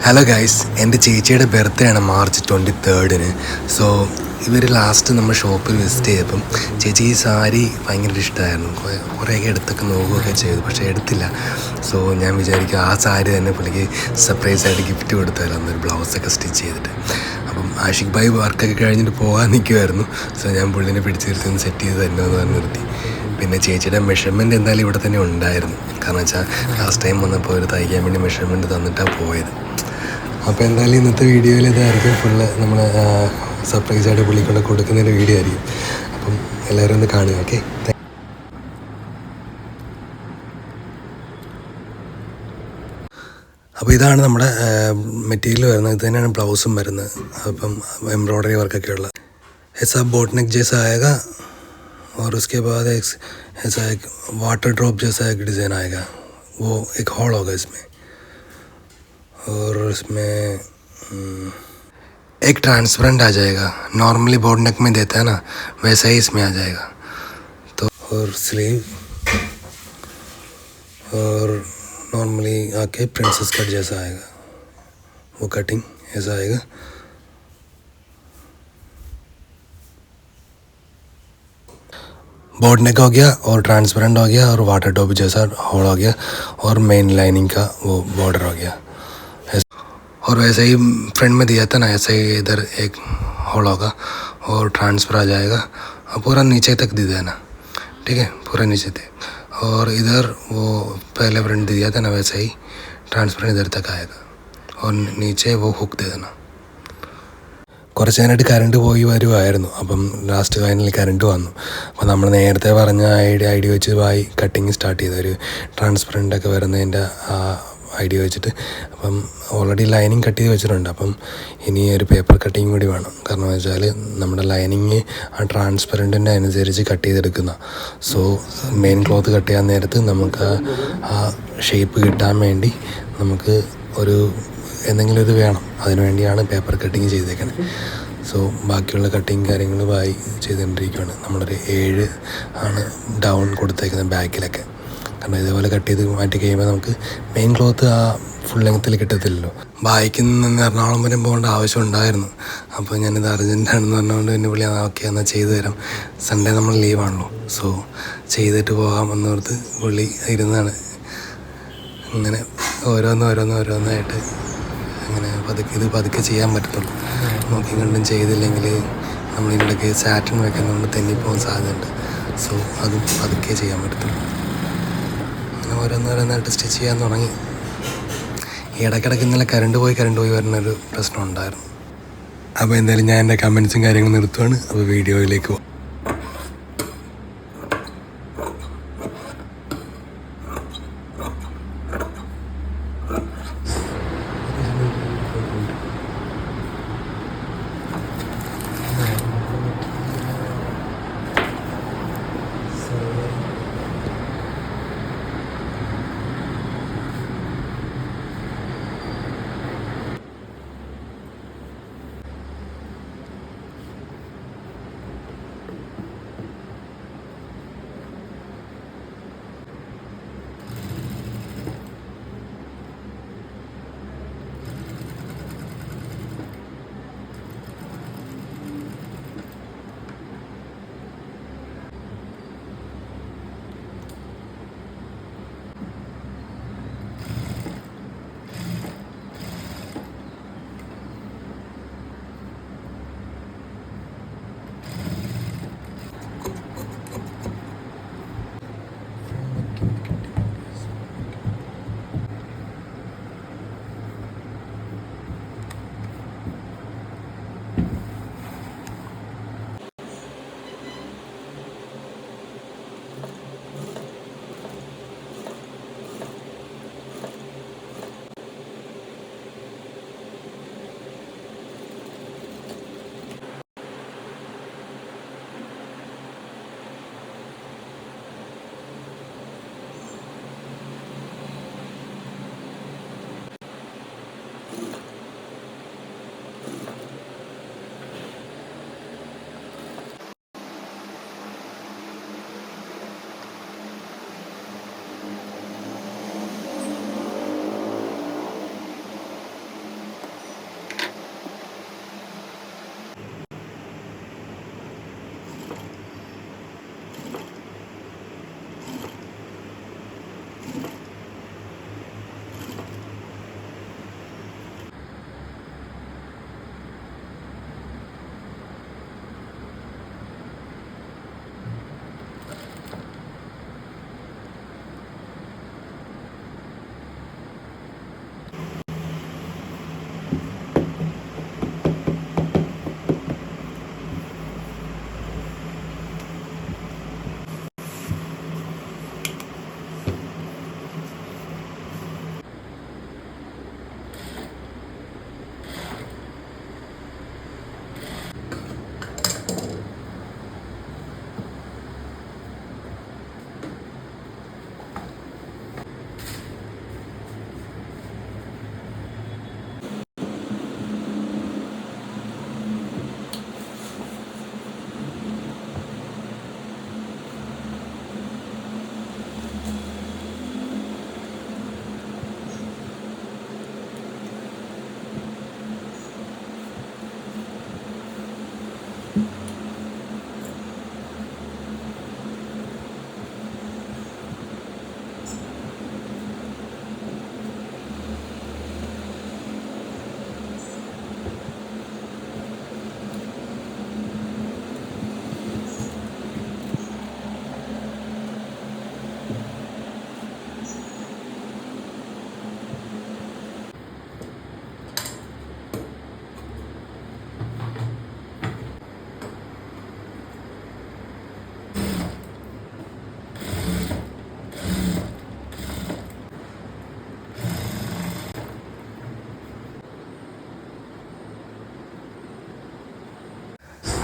Hello guys, എൻ്റെ ചേച്ചിയുടെ birthday ആണ് മാർച്ച് 23-ന്. സോ ഇവർ ലാസ്റ്റ് നമ്മൾ ഷോപ്പിൽ വിസിറ്റ് ചെയ്തപ്പം ചേച്ചി ഈ സാരി ഭയങ്കര ഇഷ്ടമായിരുന്നു. കുറേയൊക്കെ എടുത്തൊക്കെ നോക്കുകയൊക്കെ ചെയ്തു, പക്ഷേ എടുത്തില്ല. സോ ഞാൻ വിചാരിക്കും ആ സാരി തന്നെ പുള്ളിക്ക് സർപ്രൈസായിട്ട് ഗിഫ്റ്റ് കൊടുത്തായിരുന്നു, അന്നൊരു ബ്ലൗസൊക്കെ സ്റ്റിച്ച് ചെയ്തിട്ട്. അപ്പം ആഷിഖ് ഭായി വർക്കൊക്കെ കഴിഞ്ഞിട്ട് പോകാൻ നിൽക്കുമായിരുന്നു. സോ ഞാൻ പുള്ളിനെ പിടിച്ച് നിർത്തി ഒന്ന് സെറ്റ് ചെയ്ത് തന്നെ എന്ന് പറഞ്ഞ് നിർത്തി. പിന്നെ ചേച്ചിയുടെ മെഷർമെൻറ്റ് എന്തായാലും ഇവിടെ തന്നെ ഉണ്ടായിരുന്നു. കാരണം വെച്ചാൽ ലാസ്റ്റ് ടൈം വന്നപ്പോൾ ഒരു തയ്ക്കാൻ വേണ്ടി മെഷർമെൻറ്റ് തന്നിട്ടാണ് പോയത്. അപ്പോൾ എന്തായാലും ഇന്നത്തെ വീഡിയോയിൽ ഇതായിരിക്കും ഫുള്ള് നമ്മൾ സർപ്രൈസായിട്ട് പുള്ളിക്കൊണ്ട് കൊടുക്കുന്നൊരു വീഡിയോ ആയിരിക്കും. അപ്പം എല്ലാവരും ഒന്ന് കാണുക. ഓക്കെ, അപ്പോൾ ഇതാണ് നമ്മുടെ മെറ്റീരിയൽ വരുന്നത്. ഇത് തന്നെയാണ് ബ്ലൗസും വരുന്നത്. അപ്പം എംബ്രോയ്ഡറി വർക്കൊക്കെ ഉള്ള ऐसा बोटनेक जैसा आएगा और उसके बाद ऐसा एक वाटर ड्रॉप जैसा एक डिज़ाइन आएगा, वो एक हॉल होगा इसमें. और इसमें एक ट्रांसपेरेंट आ जाएगा. नॉर्मली बोर्ड नेक में देता है ना, वैसा ही इसमें आ जाएगा. तो और स्लीव और नॉर्मली आके प्रिंसेस कट जैसा आएगा, वो कटिंग ऐसा आएगा. बोर्ड नेक हो गया और ट्रांसपेरेंट हो गया और वाटर टॉप जैसा होल हो गया और मेन लाइनिंग का वो बॉर्डर हो गया. और वैसे ही फ्रंट में दिया था ना, ऐसे ही इधर एक होल होगा और ट्रांसफर आ जाएगा और पूरा नीचे तक दे देना. ठीक है, पूरा नीचे तक. और इधर वो पहले फ्रंट दिया था ना, वैसे ही ट्रांसफर इधर तक आएगा और नीचे वो हुक दे देना. കുറച്ച് നേരമായിട്ട് കറണ്ട് പോയി വരുമായിരുന്നു. അപ്പം ലാസ്റ്റ് ഫൈനലിൽ കറണ്ട് വന്നു. അപ്പോൾ നമ്മൾ നേരത്തെ പറഞ്ഞ ഐഡിയ വെച്ച് കട്ടിങ് സ്റ്റാർട്ട് ചെയ്തു, ഒരു ട്രാൻസ്പെറൻ്റൊക്കെ വരുന്നതിൻ്റെ ആ ഐഡിയ വെച്ചിട്ട്. അപ്പം ഓൾറെഡി ലൈനിങ് കട്ട് ചെയ്ത് വെച്ചിട്ടുണ്ട്. അപ്പം ഇനി ഒരു പേപ്പർ കട്ടിങ് കൂടി വേണം. കാരണം എന്ന് വെച്ചാൽ നമ്മുടെ ലൈനിങ് ആ ട്രാൻസ്പെറൻറ്റിൻ്റെ അനുസരിച്ച് കട്ട് ചെയ്തെടുക്കുന്ന. സോ മെയിൻ ക്ലോത്ത് കട്ട് ചെയ്യാൻ നേരത്ത് നമുക്ക് ആ ഷേപ്പ് കിട്ടാൻ വേണ്ടി നമുക്ക് ഒരു എന്തെങ്കിലും ഇത് വേണം. അതിനു വേണ്ടിയാണ് പേപ്പർ കട്ടിങ് ചെയ്തേക്കുന്നത്. സോ ബാക്കിയുള്ള കട്ടിങ് കാര്യങ്ങൾ ചെയ്തുകൊണ്ടിരിക്കുകയാണ്. നമ്മളൊരു 7 ആണ് ഡൗൺ കൊടുത്തേക്കുന്നത് ബാക്കിലൊക്കെ. കാരണം ഇതേപോലെ കട്ട് ചെയ്ത് മാറ്റി കഴിയുമ്പോൾ നമുക്ക് മെയിൻ ക്ലോത്ത് ആ ഫുൾ ലെങ്ത്തിൽ കിട്ടത്തില്ലല്ലോ. ബായിക്കിൽ നിന്ന് എറണാകുളം വരെ പോകേണ്ട ആവശ്യം ഉണ്ടായിരുന്നു. അപ്പോൾ ഞാനിത് അർജൻറ്റാണെന്ന് പറഞ്ഞുകൊണ്ട് പിന്നെ പുള്ളി ഓക്കെ എന്നാൽ ചെയ്തു തരാം, സൺഡേ നമ്മൾ ലീവാണല്ലോ, സോ ചെയ്തിട്ട് പോകാം എന്നോർത്ത് പുള്ളി ഇരുന്നാണ്. അങ്ങനെ ഓരോന്നായിട്ട് അങ്ങനെ പതുക്കെ ചെയ്യാൻ പറ്റത്തുള്ളൂ. നോക്കി കണ്ടും ചെയ്തില്ലെങ്കിൽ നമ്മളിതിനിടയ്ക്ക് സാറ്റൻ വെക്കുന്നതുകൊണ്ട് തെന്നിപ്പോകാൻ സാധ്യതയുണ്ട്. സോ അതും പതുക്കെ ചെയ്യാൻ പറ്റത്തുള്ളൂ. അങ്ങനെ ഓരോന്നായിട്ട് സ്റ്റിച്ച് ചെയ്യാൻ തുടങ്ങി. ഈ ഇടയ്ക്കിടയ്ക്ക് ഇന്നലെ കറണ്ട് പോയി വരുന്നൊരു പ്രശ്നം ഉണ്ടായിരുന്നു. അപ്പോൾ എന്തായാലും ഞാൻ എൻ്റെ കമൻസും കാര്യങ്ങളും നിർത്തുവാണ്. അപ്പോൾ വീഡിയോയിലേക്ക് പോകും.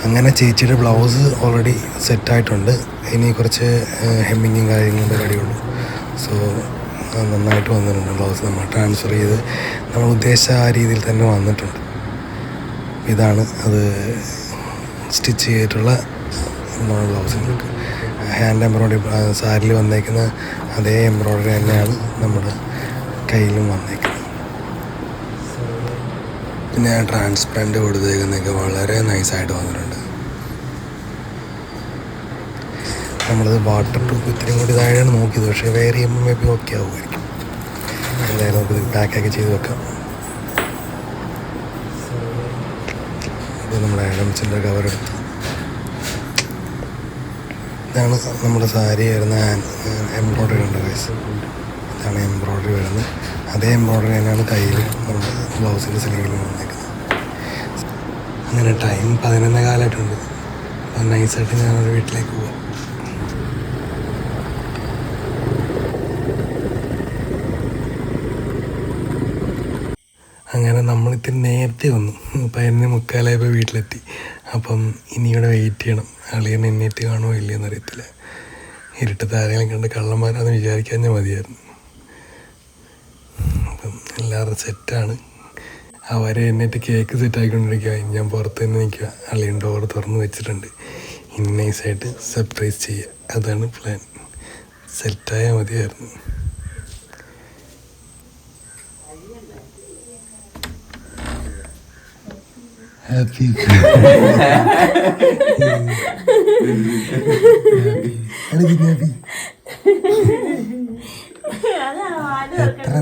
അങ്ങനെ ചേച്ചിയുടെ ബ്ലൗസ് ഓൾറെഡി സെറ്റായിട്ടുണ്ട്. ഇനി കുറച്ച് ഹെമ്മിങ്ങും കാര്യങ്ങളും പരിപാടിയുള്ളൂ. സോ നന്നായിട്ട് വന്നിട്ടുണ്ട് ബ്ലൗസ്. നമ്മൾ ട്രാൻസ്ഫർ ചെയ്ത് നമ്മൾ ഉദ്ദേശിച്ച ആ രീതിയിൽ തന്നെ വന്നിട്ടുണ്ട്. ഇതാണ് അത് സ്റ്റിച്ച് ചെയ്തിട്ടുള്ള ബ്ലൗസിൻ്റെ ഹാൻഡ് എംബ്രോയ്ഡറി. സാരിയിൽ വന്നേക്കുന്ന അതേ എംബ്രോയ്ഡറി തന്നെയാണ് നമ്മുടെ കയ്യിലും വന്നേക്കുന്നത്. പിന്നെ ട്രാൻസ്പെറൻറ്റ് കൊടുത്തേക്കുന്നതൊക്കെ വളരെ നൈസായിട്ട് വന്നിട്ടുണ്ട്. നമ്മളത് വാട്ടർ പ്രൂഫ് ഇത്രയും കൂടി ഇതായാണ് നോക്കിയത്. പക്ഷേ വേറെ ചെയ്യുമ്പോൾ മേ ബി ഓക്കെ ആവുമായിരിക്കും. എന്തായാലും നമുക്ക് പാക്കൊക്കെ ചെയ്ത് വെക്കാം. ഇത് നമ്മുടെ ആഡംസിൻ്റെ കവറെടുത്ത് ഇതാണ് നമ്മുടെ സാരി വരുന്ന എംബ്രോയ്ഡറി ഉണ്ട് ഗൈസ്. ഇതാണ് എംബ്രോയ്ഡറി വരുന്നത്. അതേ എംബ്രോയ്ഡറി തന്നെയാണ് കയ്യിൽ നമ്മുടെ ബ്ലൗസിൻ്റെ സ്ലീവിലും വന്നേക്കുന്നത്. അങ്ങനെ ടൈം 11:15 അപ്പം നൈസായിട്ട് ഞാനൊരു വീട്ടിലേക്ക് പോവാം. അങ്ങനെ നമ്മളിത്തിരി നേരത്തെ വന്നു. 11:45 വീട്ടിലെത്തി. അപ്പം ഇനി ഇവിടെ വെയിറ്റ് ചെയ്യണം. അളിയൻ എണ്ണീറ്റ് കാണുമോ ഇല്ലയെന്ന് അറിയത്തില്ല. ഇരുട്ടത്ത് ആരെങ്കിലും കണ്ട് കള്ളന്മാരാന്ന് വിചാരിക്കാൻ മതിയായിരുന്നു. അപ്പം എല്ലാവരും സെറ്റാണ്. അവരെ എന്നിട്ട് കേക്ക് സെറ്റാക്കിക്കൊണ്ടിരിക്കുക. ഞാൻ പുറത്ത് തന്നെ നിൽക്കുക. അളിയൻ ഡോർ തുറന്ന് വെച്ചിട്ടുണ്ട്. ഇനി നൈസായിട്ട് സർപ്രൈസ് ചെയ്യുക. അതാണ് പ്ലാൻ. സെറ്റായാൽ മതിയായിരുന്നു. ഹാപ്പി എത്ര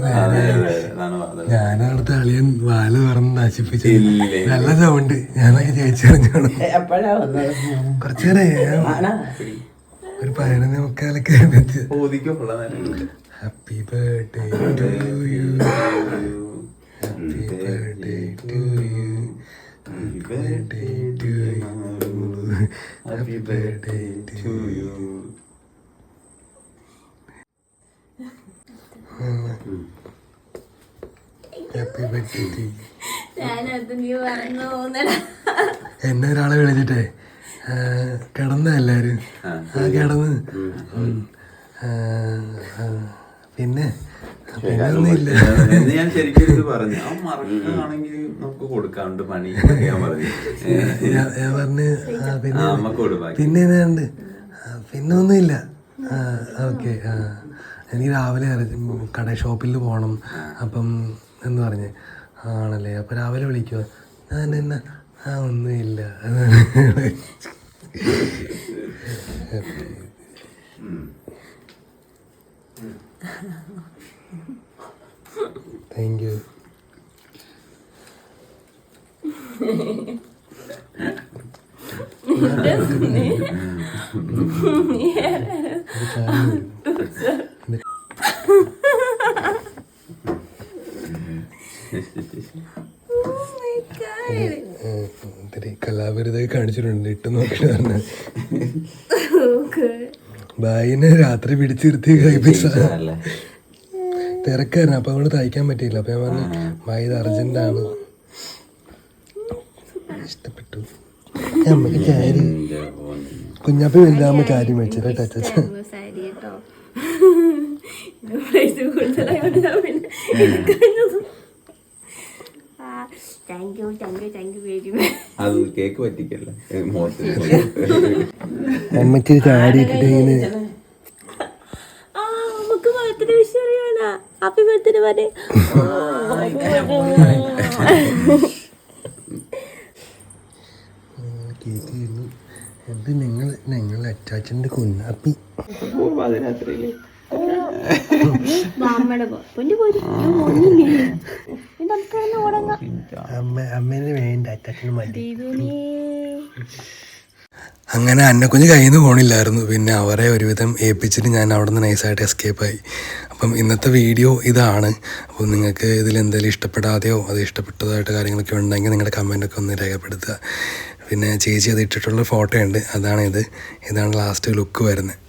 ഞാനവിടുത്തെ അളിയൻ വാല് തുറന്ന് നശിപ്പിച്ചു. നല്ല സൗണ്ട്. ഞാനൊക്കെ ചേച്ചിറിഞ്ഞോളൂ. കുറച്ചു നേരം ഒരു 11:45 happy birthday to you, happy birthday to you, happy birthday to you, happy birthday to you. Happy birthday to you. എന്നെ ഒരാളെ വിളിച്ചിട്ടേ കിടന്ന എല്ലാരും കിടന്ന് പിന്നെ ഒന്നുമില്ല. ഞാൻ ശരിക്കും പറഞ്ഞു നമുക്ക് കൊടുക്കാണ്ട് പണി ഞാൻ പറഞ്ഞു പിന്നെ ഏതാണ്ട് പിന്നെ ഒന്നുമില്ല. ഓക്കെ. എനിക്ക് രാവിലെ കട ഷോപ്പിൽ പോകണം. അപ്പം എന്ന് പറഞ്ഞ് ആണല്ലേ. അപ്പം രാവിലെ വിളിക്കുമോ? ഞാൻ എന്നാ ഒന്നുമില്ല. Thank you. ഇത്തിരി കലാപരിതൊക്കെ കാണിച്ചിട്ടുണ്ട്. ഇട്ട് നോക്കിട്ട് പറഞ്ഞ ബായിനെ രാത്രി പിടിച്ചിരുത്തി കഴിപ്പിച്ച തിരക്കാരൻ. അപ്പൊ അങ്ങോട്ട് തയ്ക്കാൻ പറ്റിയില്ല. അപ്പൊ ഞാൻ പറഞ്ഞു ബായി ഇത് അർജന്റാണ്. ഇഷ്ടപ്പെട്ടു. അമ്മക്ക് കാര്യം കുഞ്ഞാപ്പി വലുതാകുമ്പോ കാര്യം വെച്ചിട്ട് ടച്ച അമ്മക്ക് ചാടിയിട്ടിട്ട് ഇങ്ങനെ ഹാപ്പി ബർത്ത്ഡേ പറ. കേക്ക് ചെയ്യുന്നു. എന്ത് നിങ്ങൾ അറ്റാച്ചിന്റെ കുഞ്ഞാപ്പി അമ്മേനെ വേണ്ട അറ്റാച്ചിന് മതി. അങ്ങനെ അന്നക്കുഞ്ഞ് കയ്യിൽ നിന്ന് പോണില്ലായിരുന്നു. പിന്നെ അവരെ ഒരുവിധം ഏൽപ്പിച്ചിട്ട് ഞാൻ അവിടെ നിന്ന് നൈസായിട്ട് എസ്കേപ്പായി. അപ്പം ഇന്നത്തെ വീഡിയോ ഇതാണ്. അപ്പം നിങ്ങൾക്ക് ഇതിൽ എന്തെങ്കിലും ഇഷ്ടപ്പെടാതെയോ അത് ഇഷ്ടപ്പെട്ടതായിട്ട് കാര്യങ്ങളൊക്കെ ഉണ്ടെങ്കിൽ നിങ്ങളുടെ കമൻറ്റൊക്കെ ഒന്ന് രേഖപ്പെടുത്തുക. പിന്നെ ചേച്ചി അത് ഇട്ടിട്ടുള്ള ഫോട്ടോ ഉണ്ട്. ഇതാണ് ലാസ്റ്റ് ലുക്ക് വരുന്നത്.